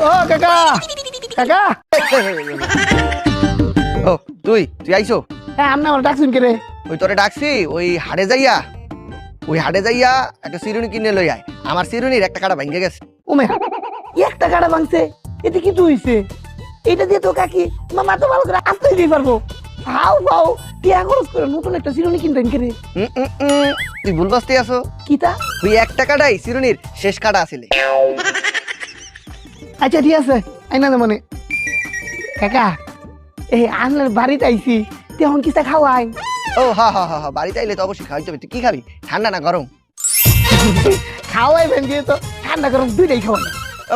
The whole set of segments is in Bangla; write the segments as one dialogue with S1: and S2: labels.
S1: ও কাকা কাকা
S2: ও তুই আইছো?
S1: হ্যাঁ আপনি আমার ডাকছেন কে রে?
S2: ওই তোরে ডাকছি, ওই হাটে যাইয়া একটা চিরুনি কিনে লই আয়। আমার চিরুনির একটা কাটা ভেঙে গেছে।
S1: ওমে একটা কাটা ভাঙছে, এটা কি হইছে? এটা দিয়ে তো কাকি মামা তো ভালো করে আসতেই দিয়ে পারবো। হাও পাও টিয়া খরচ করে নতুন একটা চিরুনি কিনতেন কে রে?
S2: তুই ভুল বসতে আসো।
S1: কিতা?
S2: তুই একটা কাটাই চিরুনির শেষ কাটা আসিলে।
S1: আচ্ছা ঠিক আছে আইনা মানে কাকা এই আনলের বাড়িতে আইছি তখন কিসা খাওয়াই?
S2: ও হা হা হা, বাড়িতে আইলে তো অবশ্যই খাওয়াইতে হবে। তুই কি খাবি, ঠান্ডা না গরম?
S1: খাওয়াইবেন দিয়ে তো ঠান্ডা গরম দুইটাই খাওয়াই।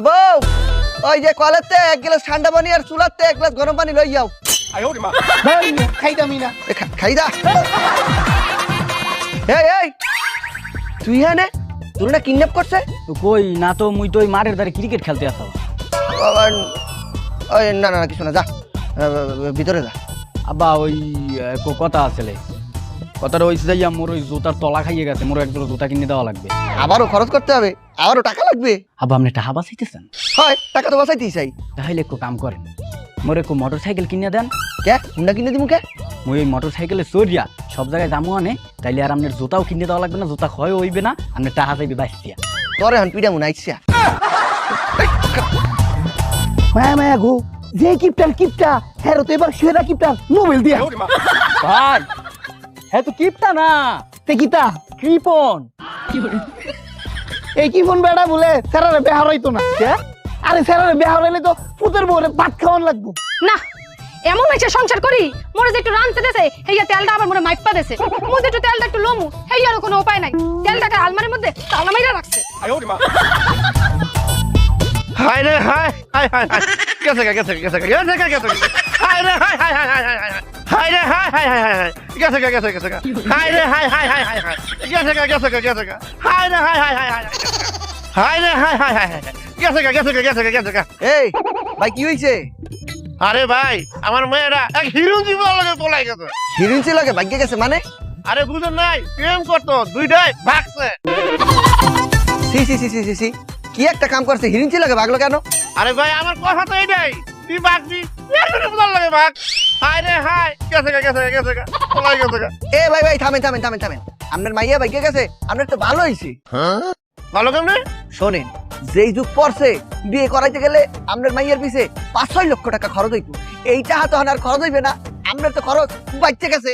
S2: বউ, ওই যে কলেতে এক গ্লাস ঠান্ডা পানি আর চুলাতে এক গ্লাস গরম পানি লই যাও।
S1: খাইতামই না।
S2: খাই দা। এই তুই হ্যাঁ নে, তোর না কিডন্যাপ করছে?
S3: কই না তো, মুই তো ওই মারের দ্বারে ক্রিকেট খেলতে আসা।
S2: ওই না না কিছু না, যা ভিতরে যা।
S3: আব্বা ওই কথা আসলে কথাটা হয়েছে যাইয়া মোর ওই জুতার তলা খাইয়ে গেছে, মোর একজোড়া জুতা কিনে দেওয়া লাগবে।
S2: আবারও খরচ করতে হবে, আবারও টাকা লাগবে।
S3: আব্বা আপনি টাকা বাঁচাইতেছেন?
S2: হয়, টাকা তো বাঁচাইতেই চাই।
S3: তাহলে একটু কাম করেন, মোর একটু মোটর সাইকেল কিনে দেন।
S2: কে হুন্ডা কিনে দিমু কে?
S3: মুই ওই মোটর সাইকেলে চড়িয়া সব জায়গায় দামও আনে, তাইলে আর আপনার জুতাও কিনে দেওয়া লাগবে না, জুতা ক্ষয় হইবে না, আপনার টাকা চাইবে বাঁচিয়া।
S2: তোর এখন পিডা মনে আইসা।
S1: মায়া মায়া গো, যে কিপটা হ্যাঁ তো এবার সেরা কিপটা নোবেল দিয়া।
S3: ভাই হ্যাঁ তো কিপটা না,
S1: তে কিতা
S3: কৃপন।
S1: এই কি ফোন বেড়া বলে স্যারারে বেহার হইতো না। আরে স্যারারে বেহার হইলে তো পুতের বউরে ভাত খাওয়ান লাগবো
S4: না। এমন হয়েছে সংসার করি মোরে যে একটু রানতে দেছে হেইয়া তেলটা আবার মোরে মাইপা দেছে, মোরে একটু তেলটা একটু লমু হেইয়ারও কোনো উপায় নাই, তেলটাকে আলমারির মধ্যে তালা মাইরা রাখছে।
S5: হাই রে হাই হাই হাই হাই গেছে গেছে গেছে গেছে গেছে হাই রে high high high high high high রে হাই হাই হাই হাই গেছে গেছে গেছে হাই রে high high high high high গেছে গেছে গেছে হাই রে high high high high high রে হাই হাই হাই গেছে গেছে গেছে গেছে।
S2: এই ভাই কি হইছে?
S5: আরে ভাই আমার মেয়েরা এক হিরোইন জীবন লাগে পলাই গেছে।
S2: হিরোইন ছিল লাগে ভাগ্যে গেছে মানে?
S5: আরে বুঝেন নাই, প্রেম করতো দুইটাই ভাগছে।
S2: সি সি সি সি সি সি, কি একটা কাম করছে, হিরোইন ছিল লাগে ভাগলো কেন?
S5: আরে ভাই আমার কথা তো এইটাই, তুই ভাগবি এর জন্য বুঝার লাগে ভাগ। হাই রে হাই গেছে গেছে গেছে পলাই গেছে।
S2: এ ভাই ভাই থামেন থামেন থামেন থামেন, আপনার মাইয়া ভাগ্যে গেছে, আপনার তো ভালো হইছে।
S5: ভালো কেমনে?
S2: শোনেন, যেই যুগ পড়ছে বিয়ে করাইতে গেলে আপনার মাইয়ের পিছে 5-6 লক্ষ টাকা খরচ হইতো। এইটা তো আর খরচ হইবে না, আপনার তো খরচ বাড়তে গেছে।